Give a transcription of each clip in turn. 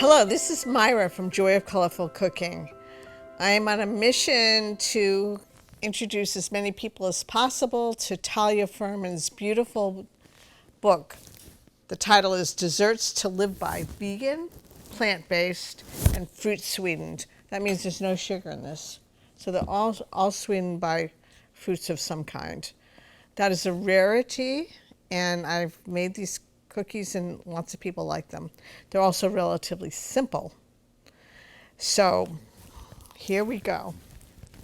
Hello, this is Myra from Joy of Colorful Cooking. I am on a mission to introduce as many people as possible to Talia Fuhrman's beautiful book. The title is Desserts to Live By, Vegan, Plant-Based, and Fruit Sweetened. That means there's no sugar in this. So they're all sweetened by fruits of some kind. That is a rarity, and I've made these cookies and lots of people like them. They're also relatively simple. So here we go.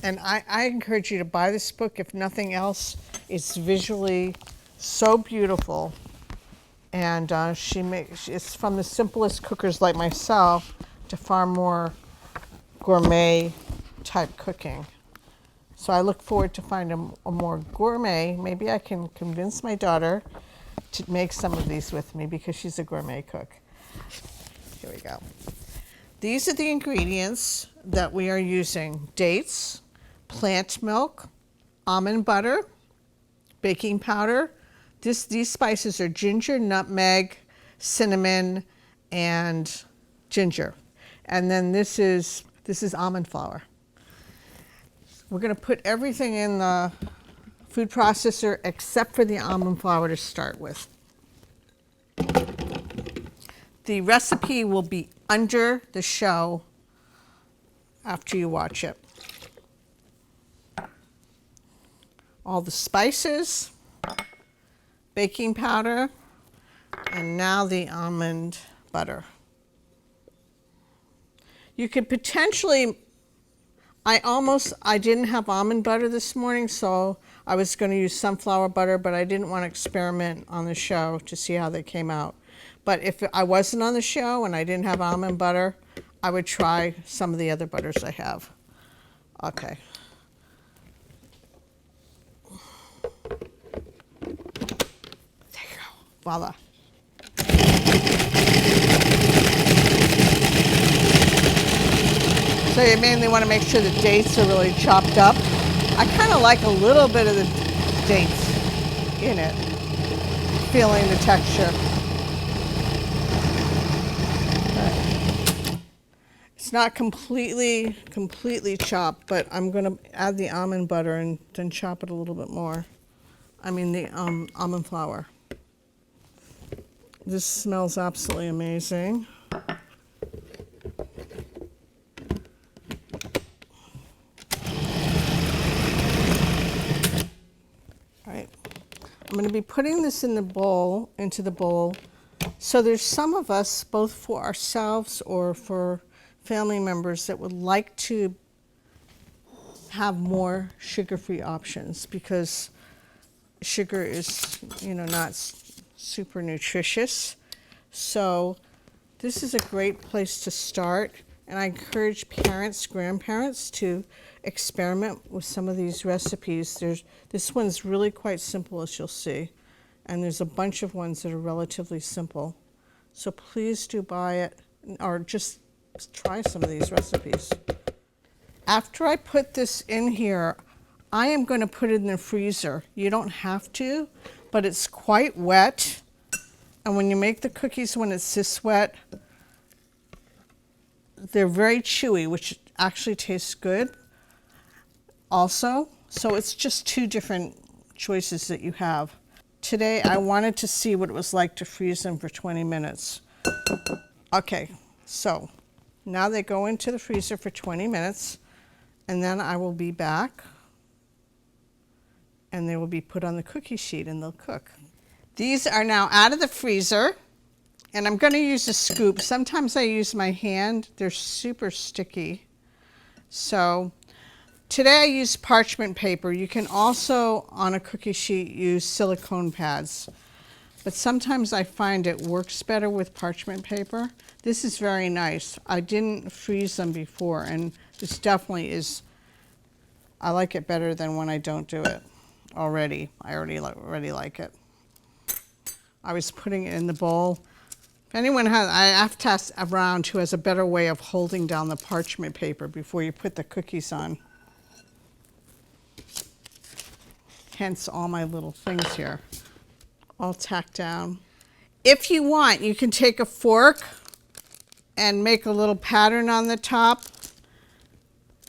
And I encourage you to buy this book. If nothing else, it's visually so beautiful. And it's from the simplest cookers like myself to far more gourmet type cooking. So I look forward to finding a more gourmet. Maybe I can convince my daughter to make some of these with me because she's a gourmet cook. Here we go. These are the ingredients that we are using: dates, plant milk, almond butter, baking powder. These spices are ginger, nutmeg, cinnamon, and ginger. And then this is almond flour. We're going to put everything in the food processor except for the almond flour to start with. The recipe will be under the show after you watch it. All the spices, baking powder, and now the almond butter. You could potentially, I didn't have almond butter this morning, so I was going to use sunflower butter, but I didn't want to experiment on the show to see how they came out. But if I wasn't on the show and I didn't have almond butter, I would try some of the other butters I have. Okay. There you go. Voila. So you mainly want to make sure the dates are really chopped up. I kind of like a little bit of the dates in it, feeling the texture. It's not completely chopped, but I'm going to add the almond butter and then chop it a little bit more. I mean the almond flour. This smells absolutely amazing. I'm going to be putting this into the bowl. So there's some of us, both for ourselves or for family members, that would like to have more sugar-free options because sugar is, not super nutritious. So this is a great place to start. And I encourage parents, grandparents to experiment with some of these recipes. This one's really quite simple, as you'll see. And there's a bunch of ones that are relatively simple. So please do buy it or just try some of these recipes. After I put this in here, I am going to put it in the freezer. You don't have to, but it's quite wet. And when you make the cookies when it's this wet, they're very chewy, which actually tastes good also. So it's just two different choices that you have. Today I wanted to see what it was like to freeze them for 20 minutes. Okay, so now they go into the freezer for 20 minutes, and then I will be back and they will be put on the cookie sheet and they'll cook. These are now out of the freezer. And I'm going to use a scoop. Sometimes I use my hand. They're super sticky. So today I use parchment paper. You can also, on a cookie sheet, use silicone pads. But sometimes I find it works better with parchment paper. This is very nice. I didn't freeze them before, and this definitely is, I like it better than when I don't do it already. I already like it. I was putting it in the bowl. If anyone has, I have to ask around who has a better way of holding down the parchment paper before you put the cookies on. Hence all my little things here, all tacked down. If you want, you can take a fork and make a little pattern on the top.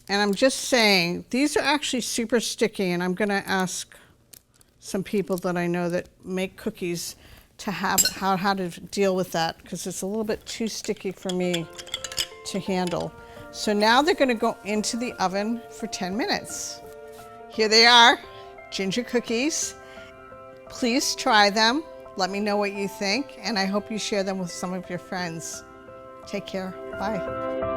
And I'm just saying, these are actually super sticky, and I'm gonna ask some people that I know that make cookies to have how to deal with that, because it's a little bit too sticky for me to handle. So now they're gonna go into the oven for 10 minutes. Here they are, ginger cookies. Please try them. Let me know what you think, and I hope you share them with some of your friends. Take care. Bye.